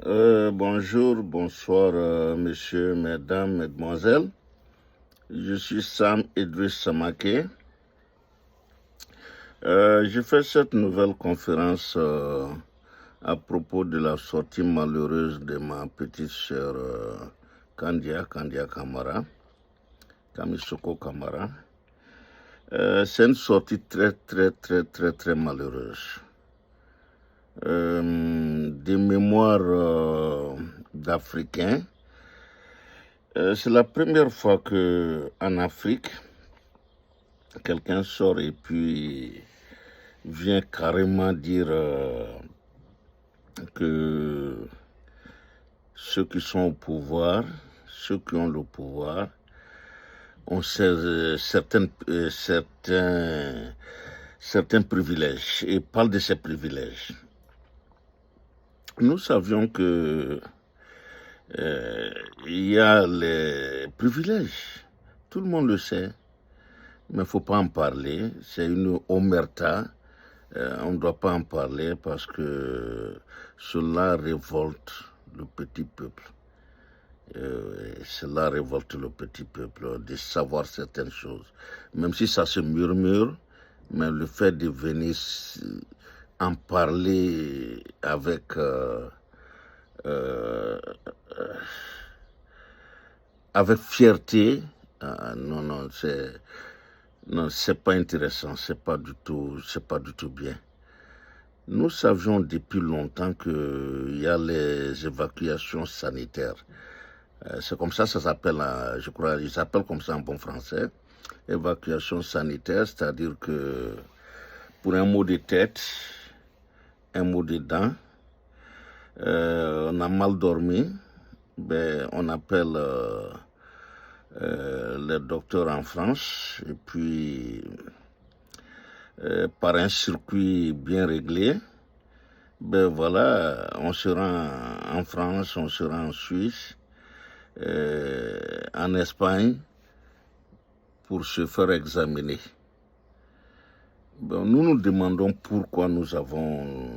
Bonjour, bonsoir, messieurs, mesdames, mesdemoiselles. Je suis Sam Idriss Samake. Je fais cette nouvelle conférence à propos de la sortie malheureuse de ma petite sœur Kandia Kamara, Kamisoko Kamara. C'est une sortie très malheureuse. Des mémoires d'Africains. C'est la première fois qu'en Afrique, quelqu'un sort et puis vient carrément dire que ceux qui sont au pouvoir, ceux qui ont le pouvoir, ont certains privilèges et parle de ces privilèges. Nous savions que il y a les privilèges, tout le monde le sait, mais il ne faut pas en parler, c'est une omerta, on ne doit pas en parler parce que cela révolte le petit peuple. Cela révolte le petit peuple de savoir certaines choses, même si ça se murmure, mais le fait de venir en parler avec fierté, non, c'est pas intéressant, c'est pas du tout bien. Nous savions depuis longtemps qu'il y a les évacuations sanitaires. C'est comme ça s'appelle, je crois, ils s'appellent comme ça en bon français, évacuation sanitaire, c'est-à-dire que pour un mot de tête, un mot de dents, on a mal dormi, ben, on appelle les docteurs en France, et puis par un circuit bien réglé, ben voilà, on se rend en France, on se rend en Suisse, en Espagne, pour se faire examiner. Ben, nous nous demandons pourquoi nous avons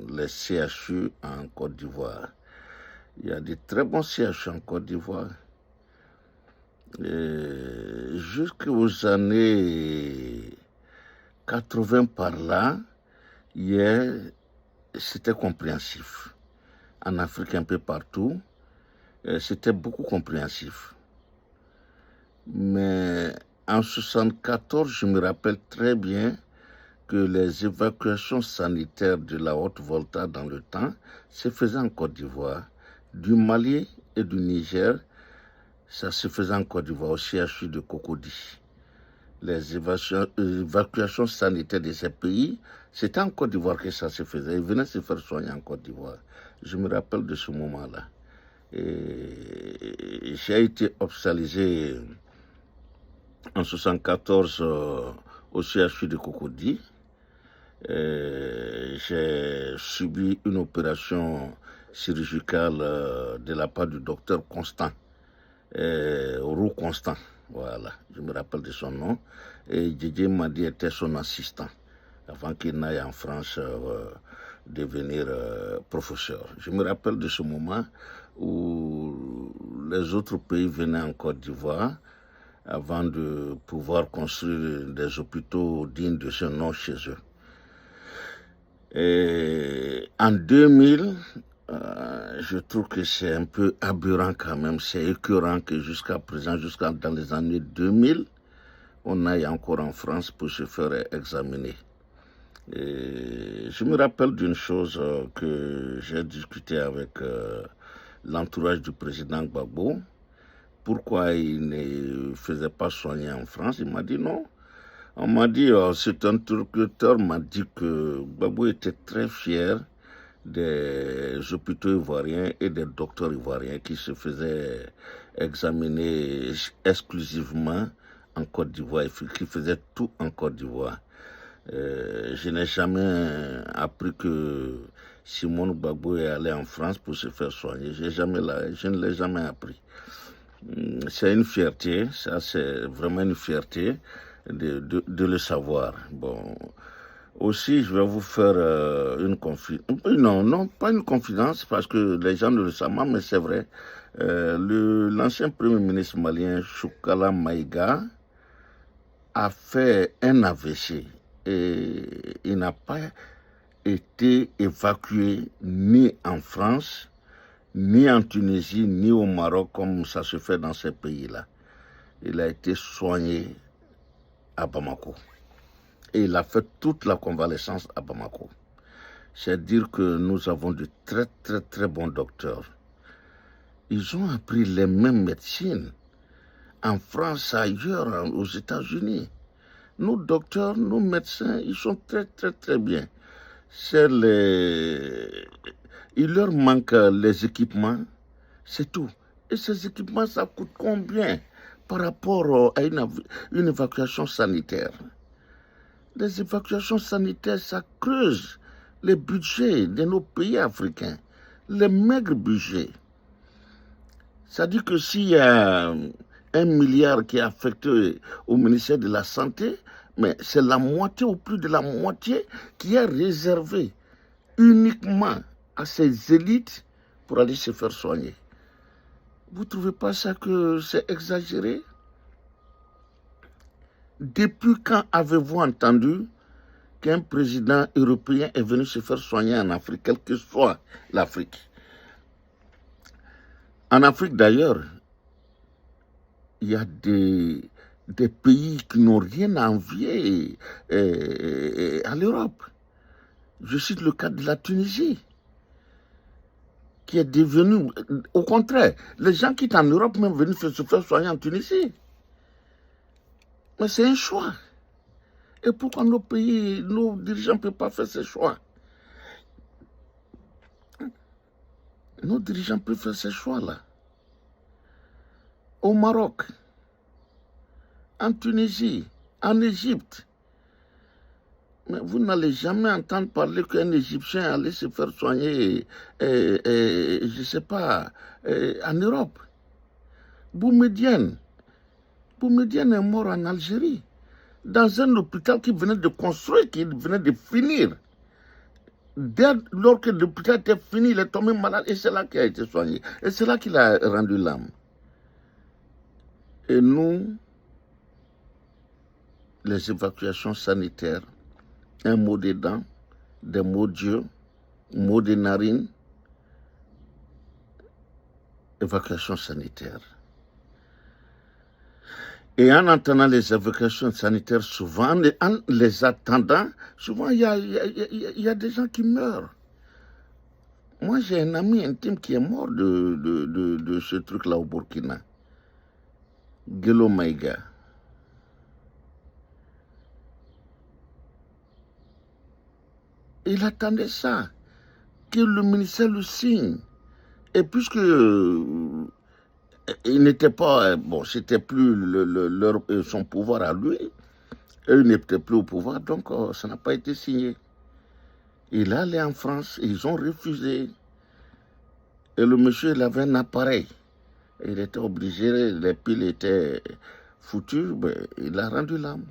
les CHU en Côte d'Ivoire. Il y a de très bons CHU en Côte d'Ivoire. Jusqu'aux années 80 par là, c'était compréhensif. En Afrique, un peu partout, c'était beaucoup compréhensif. Mais en 1974, je me rappelle très bien que les évacuations sanitaires de la Haute-Volta dans le temps se faisaient en Côte d'Ivoire, du Mali et du Niger. Ça se faisait en Côte d'Ivoire, au CHU de Cocody. Les évacuations sanitaires de ces pays, c'était en Côte d'Ivoire que ça se faisait. Ils venaient se faire soigner en Côte d'Ivoire. Je me rappelle de ce moment-là. J'ai été hospitalisé en 1974 au CHU de Cocody. J'ai subi une opération chirurgicale de la part du docteur Constant. Roux Constant, voilà, je me rappelle de son nom. Et Didier Madi était son assistant avant qu'il n'aille en France devenir professeur. Je me rappelle de ce moment où les autres pays venaient en Côte d'Ivoire avant de pouvoir construire des hôpitaux dignes de ce nom chez eux. Et en 2000, je trouve que c'est un peu aberrant quand même, c'est écœurant que jusqu'à présent, dans les années 2000, on aille encore en France pour se faire examiner. Et je me rappelle d'une chose que j'ai discuté avec l'entourage du président Gbagbo. Pourquoi il ne faisait pas soigner en France? Il m'a dit non. On m'a dit, cet interlocuteur m'a dit que Gbagbo était très fier des hôpitaux ivoiriens et des docteurs ivoiriens qui se faisaient examiner exclusivement en Côte d'Ivoire, qui faisaient tout en Côte d'Ivoire. Je n'ai jamais appris que Simone Gbagbo est allé en France pour se faire soigner. Je ne l'ai jamais appris. C'est une fierté, ça c'est vraiment une fierté de le savoir. Bon, Aussi, je vais vous faire une confidence. Non, non, pas une confidence, parce que les gens ne le savent pas, mais c'est vrai. L'ancien Premier ministre malien, Choukala Maïga, a fait un AVC et il n'a pas été évacué ni en France, ni en Tunisie, ni au Maroc, comme ça se fait dans ces pays-là. Il a été soigné à Bamako. Et il a fait toute la convalescence à Bamako. C'est dire que nous avons de très très très bons docteurs. Ils ont appris les mêmes médecines en France, ailleurs, aux États-Unis. Nos docteurs, nos médecins, ils sont très très très bien. Il leur manque les équipements, c'est tout. Et ces équipements, ça coûte combien par rapport à une évacuation sanitaire? Les évacuations sanitaires, ça creuse les budgets de nos pays africains, les maigres budgets. Ça dit que s'il y a 1 milliard qui est affecté au ministère de la Santé, mais c'est la moitié ou plus de la moitié qui est réservée uniquement à ces élites pour aller se faire soigner. Vous ne trouvez pas ça que c'est exagéré? Depuis quand avez-vous entendu qu'un président européen est venu se faire soigner en Afrique, quelle que soit l'Afrique? En Afrique d'ailleurs, il y a des pays qui n'ont rien à envier à l'Europe. Je cite le cas de la Tunisie, qui est devenue, au contraire, les gens qui sont en Europe même venus se faire soigner en Tunisie. Mais c'est un choix. Et pourquoi nos pays, nos dirigeants ne peuvent pas faire ce choix? Nos dirigeants peuvent faire ce choix-là. Au Maroc, en Tunisie, en Égypte. Mais vous n'allez jamais entendre parler qu'un Égyptien allait se faire soigner, je ne sais pas, en Europe. Boumedienne est mort en Algérie, dans un hôpital qui venait de construire, qui venait de finir. Dès lors que l'hôpital était fini, il est tombé malade et c'est là qu'il a été soigné. Et c'est là qu'il a rendu l'âme. Et nous, les évacuations sanitaires, un mot des dents, des mots d'yeux, mots des narines, évacuation sanitaire. Et en entendant les évacuations sanitaires, souvent, en les attendant, souvent il y a des gens qui meurent. Moi, j'ai un ami intime qui est mort de ce truc-là au Burkina. Gelo Maïga. Il attendait ça, que le ministère le signe. Et puisque il n'était pas, bon, c'était plus son pouvoir à lui, eux n'étaient plus au pouvoir, donc ça n'a pas été signé. Il allait en France, ils ont refusé. Et le monsieur, il avait un appareil. Il était obligé, les piles étaient foutues, ben, il a rendu l'âme.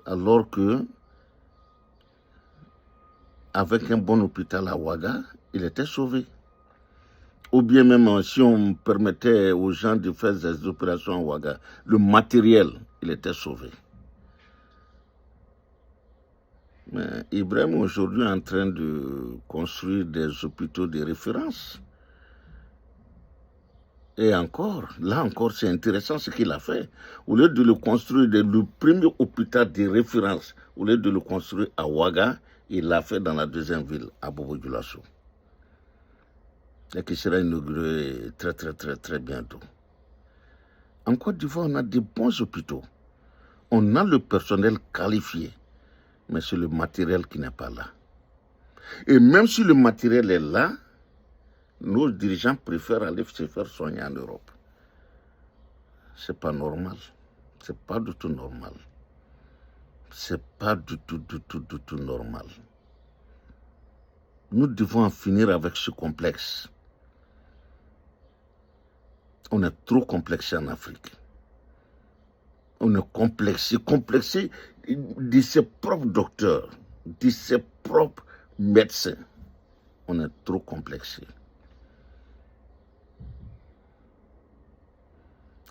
Alors que, avec un bon hôpital à Ouaga, il était sauvé. Ou bien même si on permettait aux gens de faire des opérations à Ouaga, le matériel, il était sauvé. Mais Ibrahim aujourd'hui est en train de construire des hôpitaux de référence. Et encore, là encore, c'est intéressant ce qu'il a fait. Au lieu de le construire, le premier hôpital de référence, au lieu de le construire à Ouaga, il l'a fait dans la deuxième ville, à Bobo-Dioulasso. Et qui sera inauguré très très très très bientôt. En Côte d'Ivoire, on a des bons hôpitaux. On a le personnel qualifié, mais c'est le matériel qui n'est pas là. Et même si le matériel est là, nos dirigeants préfèrent aller se faire soigner en Europe. C'est pas normal. C'est pas du tout normal. C'est pas du tout normal. Nous devons en finir avec ce complexe. On est trop complexé en Afrique. On est complexé. de ses propres docteurs, de ses propres médecins. On est trop complexé.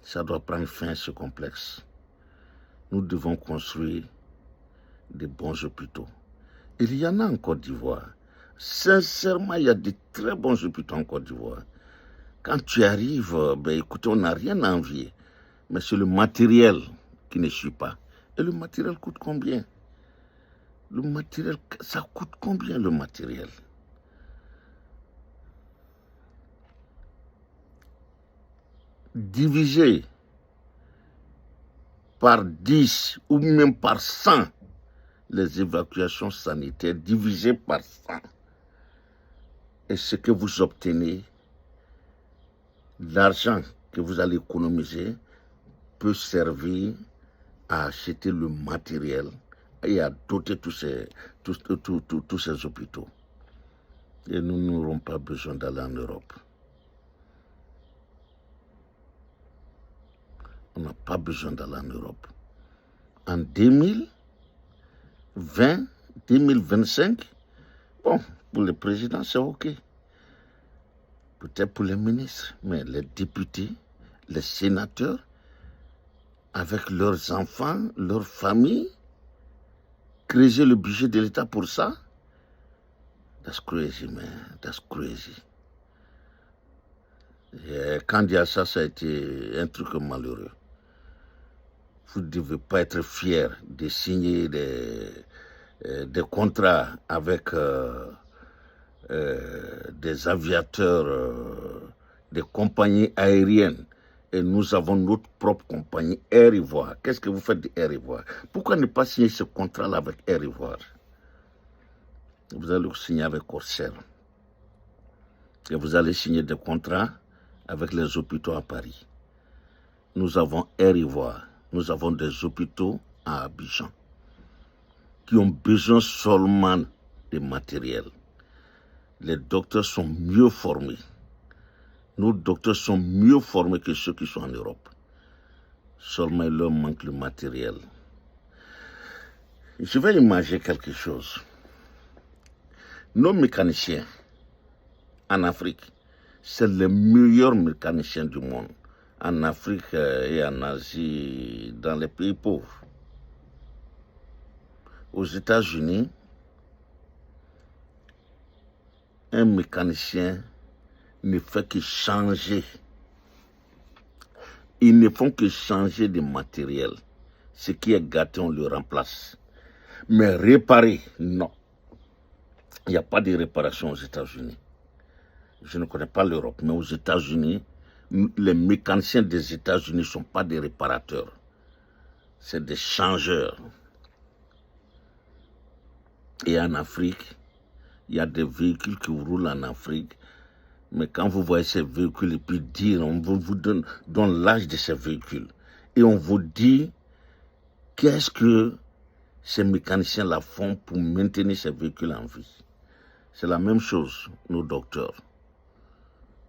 Ça doit prendre fin, ce complexe. Nous devons construire de bons hôpitaux. Il y en a en Côte d'Ivoire. Sincèrement, il y a de très bons hôpitaux en Côte d'Ivoire. Quand tu arrives, écoutez, on n'a rien à envier. Mais c'est le matériel qui ne suit pas. Et le matériel coûte combien? Le matériel, ça coûte combien le matériel? Divisé par 10 ou même par 100 les évacuations sanitaires, divisé par 100. Et ce que vous obtenez, l'argent que vous allez économiser peut servir à acheter le matériel et à doter tous ces hôpitaux. Et nous n'aurons pas besoin d'aller en Europe. On n'a pas besoin d'aller en Europe. En 2020, 2025, bon, pour le président, c'est OK. Peut-être pour les ministres, mais les députés, les sénateurs, avec leurs enfants, leurs familles, creuser le budget de l'État pour ça, that's crazy, man, that's crazy. Et quand il y a ça, ça a été un truc malheureux. Vous ne devez pas être fier de signer des contrats avec des aviateurs, des compagnies aériennes. Et nous avons notre propre compagnie, Air Ivoire. Qu'est-ce que vous faites de Air Ivoire? Pourquoi ne pas signer ce contrat-là avec Air Ivoire? Vous allez le signer avec Corsair. Et vous allez signer des contrats avec les hôpitaux à Paris. Nous avons Air Ivoire. Nous avons des hôpitaux à Abidjan qui ont besoin seulement de matériel. Les docteurs sont mieux formés. Nos docteurs sont mieux formés que ceux qui sont en Europe. Seulement, il leur manque le matériel. Je vais imaginer quelque chose. Nos mécaniciens en Afrique, c'est les meilleurs mécaniciens du monde. En Afrique et en Asie, dans les pays pauvres. Aux États-Unis, un mécanicien ne fait que changer. Ils ne font que changer de matériel. Ce qui est gâté, on le remplace. Mais réparer, non. Il n'y a pas de réparation aux États-Unis. Je ne connais pas l'Europe, mais aux États-Unis, les mécaniciens des États-Unis ne sont pas des réparateurs. C'est des changeurs. Et en Afrique, il y a des véhicules qui roulent en Afrique. Mais quand vous voyez ces véhicules, et puis dire, on vous donne l'âge de ces véhicules. Et on vous dit, qu'est-ce que ces mécaniciens-là font pour maintenir ces véhicules en vie? C'est la même chose, nos docteurs,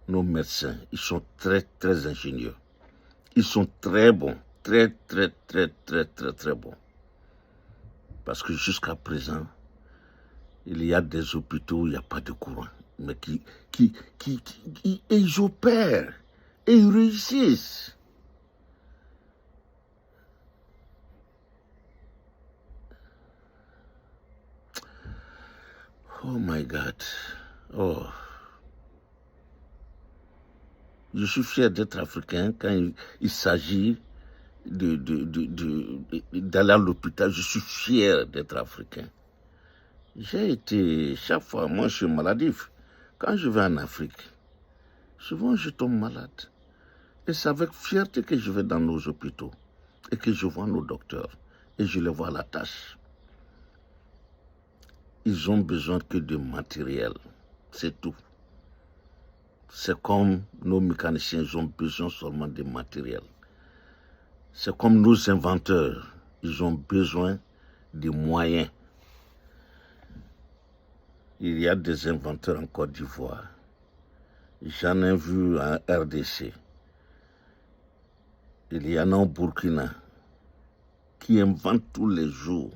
nos médecins, ils sont très, très ingénieux. Ils sont très bons, très bons. Parce que jusqu'à présent, il y a des hôpitaux où il n'y a pas de courant, mais ils opèrent et ils réussissent. Oh my God. Oh. Je suis fier d'être africain quand il s'agit d'aller à l'hôpital. Je suis fier d'être africain. J'ai été, chaque fois, moi je suis maladif. Quand je vais en Afrique, souvent je tombe malade. Et c'est avec fierté que je vais dans nos hôpitaux et que je vois nos docteurs et je les vois à la tâche. Ils ont besoin que de matériel, c'est tout. C'est comme nos mécaniciens, ils ont besoin seulement de matériel. C'est comme nos inventeurs, ils ont besoin de moyens. Il y a des inventeurs en Côte d'Ivoire. J'en ai vu en RDC. Il y en a au Burkina qui inventent tous les jours.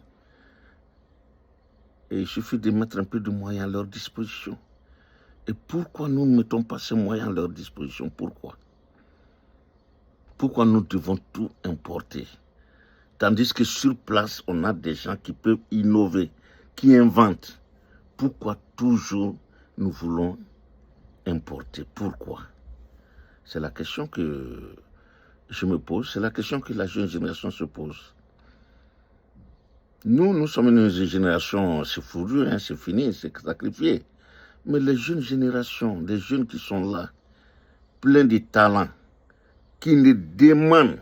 Et il suffit de mettre un peu de moyens à leur disposition. Et pourquoi nous ne mettons pas ces moyens à leur disposition? Pourquoi? Pourquoi nous devons tout importer? Tandis que sur place, on a des gens qui peuvent innover, qui inventent. Pourquoi toujours nous voulons importer? Pourquoi? C'est la question que je me pose, c'est la question que la jeune génération se pose. Nous sommes une génération, c'est fourru, hein, c'est fini, c'est sacrifié. Mais les jeunes générations, les jeunes qui sont là, pleins de talents, qui ne demandent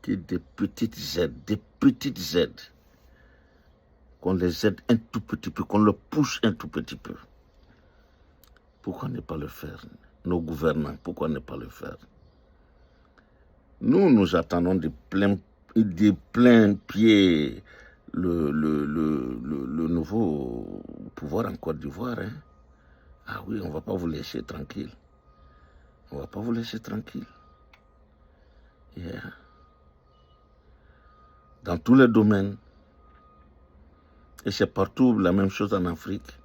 que des petites aides, qu'on les aide un tout petit peu, qu'on les pousse un tout petit peu. Pourquoi ne pas le faire? Nos gouvernants, pourquoi ne pas le faire? Nous attendons de plein pied le nouveau pouvoir en Côte d'Ivoire. Hein? Ah oui, on ne va pas vous laisser tranquille. On ne va pas vous laisser tranquille. Yeah. Dans tous les domaines. Et c'est partout la même chose en Afrique.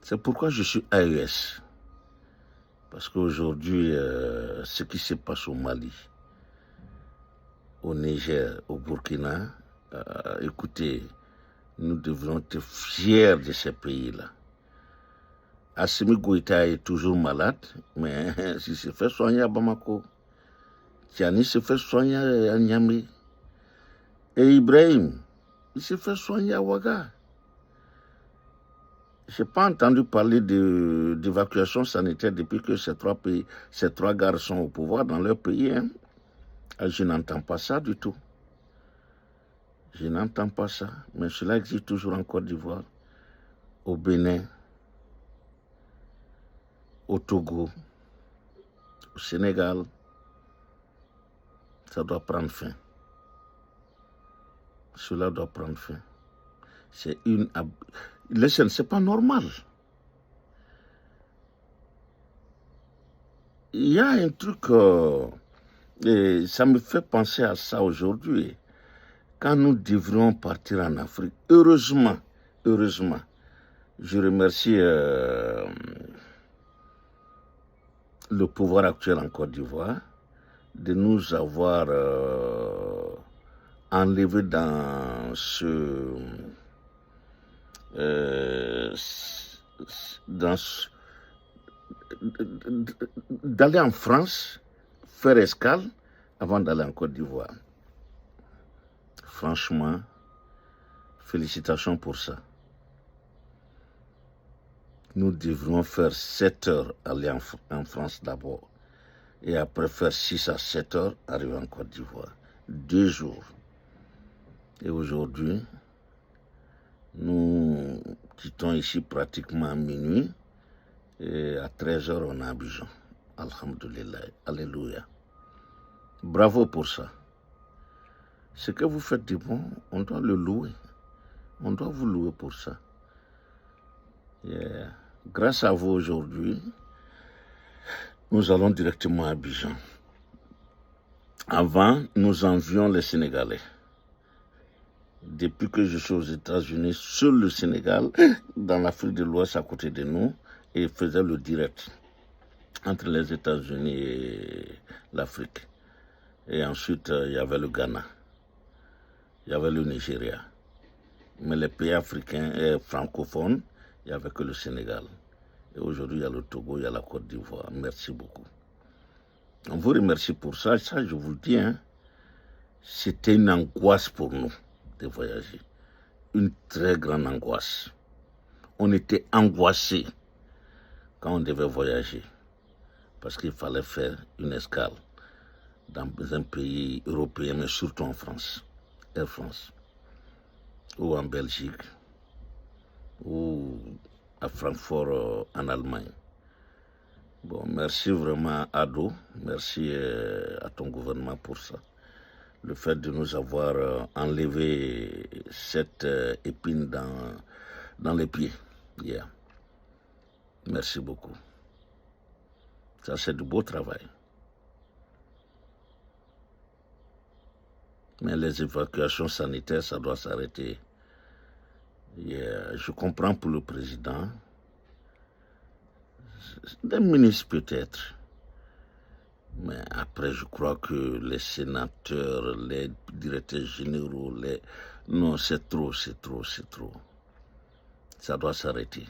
C'est pourquoi je suis AES. Parce qu'aujourd'hui, ce qui se passe au Mali, au Niger, au Burkina, écoutez, nous devons être fiers de ces pays-là. Assimi Goïta est toujours malade, mais il se fait soigner à Bamako. Tiani se fait soigner à Niamey. Et Ibrahim, il se fait soigner à Ouaga. Je n'ai pas entendu parler d'évacuation sanitaire depuis que ces trois gars sont au pouvoir dans leur pays. Hein. Je n'entends pas ça du tout. Je n'entends pas ça. Mais cela existe toujours en Côte d'Ivoire, au Bénin, au Togo, au Sénégal. Ça doit prendre fin. Cela doit prendre fin. C'est c'est pas normal. Il y a un truc, et ça me fait penser à ça aujourd'hui. Quand nous devrions partir en Afrique, heureusement, je remercie le pouvoir actuel en Côte d'Ivoire de nous avoir enlevé dans d'aller en France, faire escale avant d'aller en Côte d'Ivoire. Franchement, félicitations pour ça. Nous devrions faire 7 heures aller en France d'abord et après faire 6 à 7 heures arriver en Côte d'Ivoire. 2 jours. Et aujourd'hui, nous quittons ici pratiquement à minuit et à 13 heures on est à Abidjan. Alhamdulillah, alléluia. Bravo pour ça. Ce que vous faites de bon, on doit le louer. On doit vous louer pour ça. Yeah. Grâce à vous aujourd'hui, nous allons directement à Abidjan. Avant, nous envions les Sénégalais. Depuis que je suis aux États-Unis, seul le Sénégal, dans l'Afrique de l'Ouest à côté de nous, et faisait le direct entre les États-Unis et l'Afrique. Et ensuite, il y avait le Ghana, il y avait le Nigeria. Mais les pays africains et francophones, il n'y avait que le Sénégal. Et aujourd'hui, il y a le Togo, il y a la Côte d'Ivoire. Merci beaucoup. On vous remercie pour ça. Ça, je vous le dis, hein, c'était une angoisse pour nous de voyager. Une très grande angoisse. On était angoissés quand on devait voyager. Parce qu'il fallait faire une escale dans un pays européen, mais surtout en France. Air France. Ou en Belgique. Ou à Francfort en Allemagne. Bon, merci vraiment Ado, merci à ton gouvernement pour ça. Le fait de nous avoir enlevé cette épine dans les pieds. Yeah. Merci beaucoup. Ça c'est du beau travail. Mais les évacuations sanitaires, ça doit s'arrêter. Je comprends pour le président, des ministres peut-être. Mais après, je crois que les sénateurs, les directeurs généraux, non, c'est trop. Ça doit s'arrêter.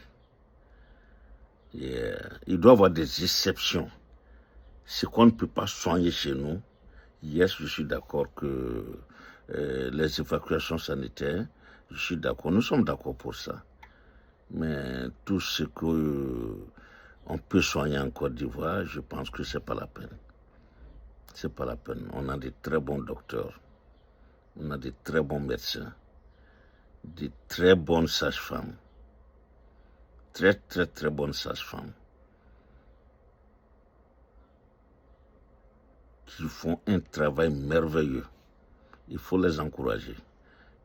Il doit y avoir des exceptions. Ce qu'on ne peut pas soigner chez nous, yes, je suis d'accord que les évacuations sanitaires, je suis d'accord, nous sommes d'accord pour ça. Mais tout ce qu'on peut soigner en Côte d'Ivoire, je pense que c'est pas la peine. C'est pas la peine. On a de très bons docteurs, on a de très bons médecins, de très bonnes sages-femmes, très bonnes sages-femmes qui font un travail merveilleux. Il faut les encourager.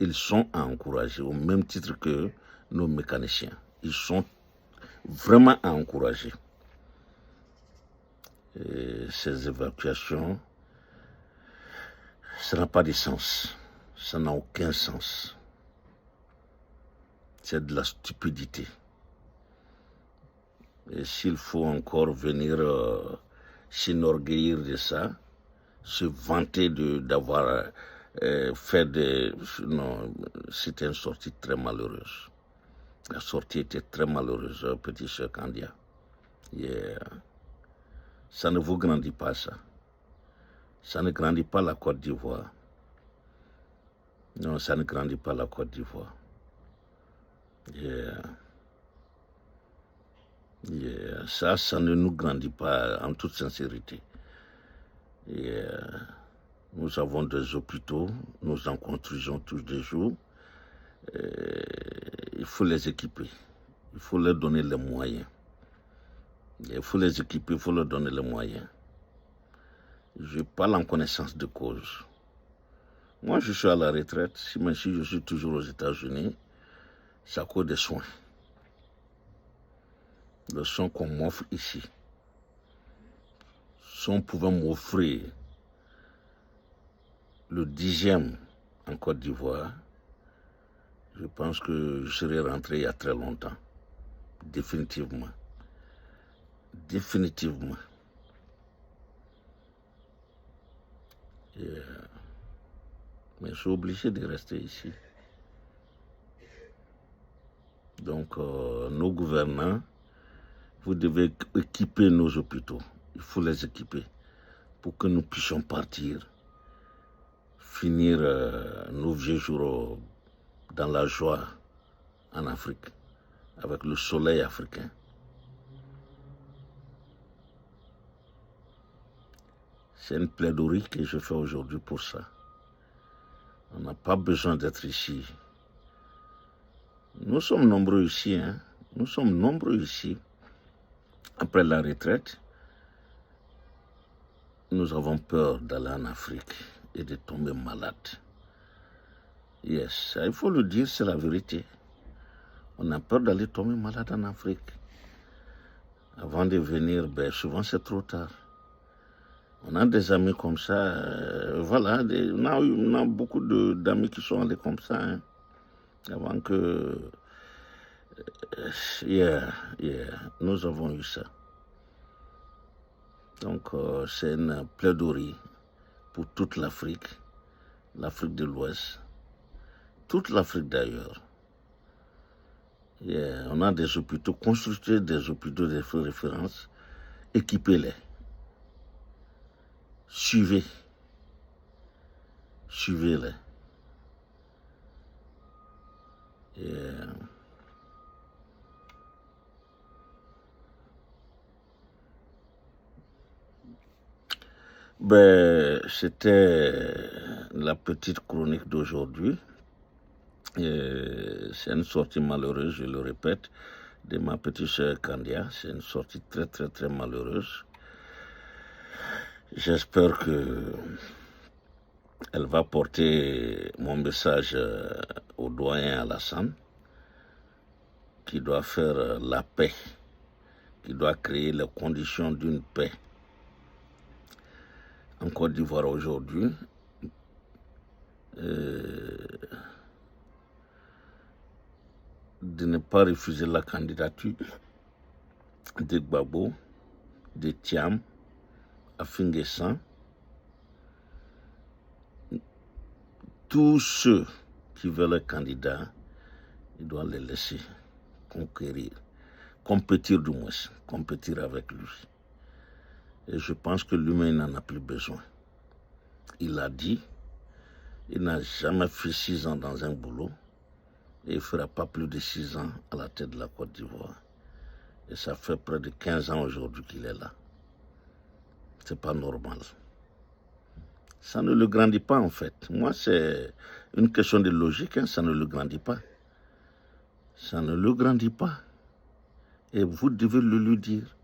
Ils sont à encourager au même titre que nos mécaniciens. Ils sont vraiment à encourager. Et ces évacuations, ça n'a pas de sens. Ça n'a aucun sens. C'est de la stupidité. Et s'il faut encore venir s'enorgueillir de ça, se vanter d'avoir fait des... Non, c'était une sortie très malheureuse. La sortie était très malheureuse, petit cher Kandia. Ça ne vous grandit pas, ça. Ça ne grandit pas la Côte d'Ivoire. Non, ça ne grandit pas la Côte d'Ivoire. Ça ne nous grandit pas en toute sincérité. Nous avons des hôpitaux, nous en construisons tous les jours. Il faut les équiper, il faut leur donner les moyens. Il faut les équiper, il faut leur donner les moyens. Je parle en connaissance de cause. Moi, je suis à la retraite, même si je suis toujours aux États-Unis, c'est à cause des soins. Le soin qu'on m'offre ici. Si on pouvait m'offrir le 10e en Côte d'Ivoire, je pense que je serais rentré il y a très longtemps. Définitivement. Définitivement. Mais je suis obligé de rester ici. Donc, nos gouvernants, vous devez équiper nos hôpitaux. Il faut les équiper pour que nous puissions partir, finir nos vieux jours dans la joie en Afrique, avec le soleil africain. C'est une plaidoirie que je fais aujourd'hui pour ça. On n'a pas besoin d'être ici. Nous sommes nombreux ici, hein. Nous sommes nombreux ici. Après la retraite, nous avons peur d'aller en Afrique et de tomber malade. Yes, il faut le dire, c'est la vérité. On a peur d'aller tomber malade en Afrique. Avant de venir, souvent c'est trop tard. On a des amis comme ça, voilà, on a beaucoup d'amis qui sont allés comme ça, hein, avant que... nous avons eu ça. Donc, c'est une plaidoirie pour toute l'Afrique, l'Afrique de l'Ouest, toute l'Afrique d'ailleurs. On a des hôpitaux, construisez des hôpitaux de référence, équipez-les. Suivez-les. C'était la petite chronique d'aujourd'hui. C'est une sortie malheureuse, je le répète, de ma petite sœur Kandia. C'est une sortie très malheureuse. J'espère que elle va porter mon message au doyen Alassane, qui doit faire la paix, qui doit créer les conditions d'une paix en Côte d'Ivoire aujourd'hui. de ne pas refuser la candidature de Gbagbo, de Thiam, Afinguessan. Tous ceux qui veulent être candidats, ils doivent les laisser conquérir, compétir du moins, compétir avec lui. Et je pense que lui-même n'en a plus besoin. Il a dit, il n'a jamais fait 6 ans dans un boulot et il ne fera pas plus de 6 ans à la tête de la Côte d'Ivoire. Et ça fait près de 15 ans aujourd'hui qu'il est là. C'est pas normal. Ça ne le grandit pas en fait. Moi, c'est une question de logique, hein, ça ne le grandit pas. Ça ne le grandit pas. Et vous devez le lui dire.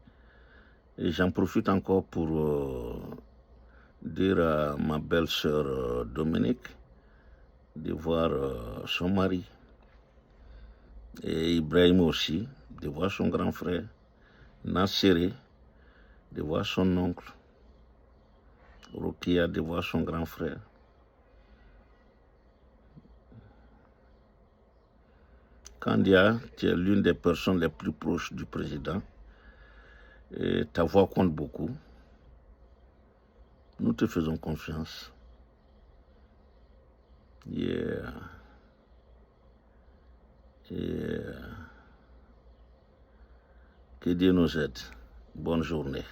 Et j'en profite encore pour dire à ma belle-sœur Dominique de voir son mari. Et Ibrahim aussi, de voir son grand frère. Nasséré, de voir son oncle. Rokia, de voir son grand frère. Kandia, tu es l'une des personnes les plus proches du président. Et ta voix compte beaucoup. Nous te faisons confiance. Yeah. Yeah. Que Dieu nous aide. Bonne journée.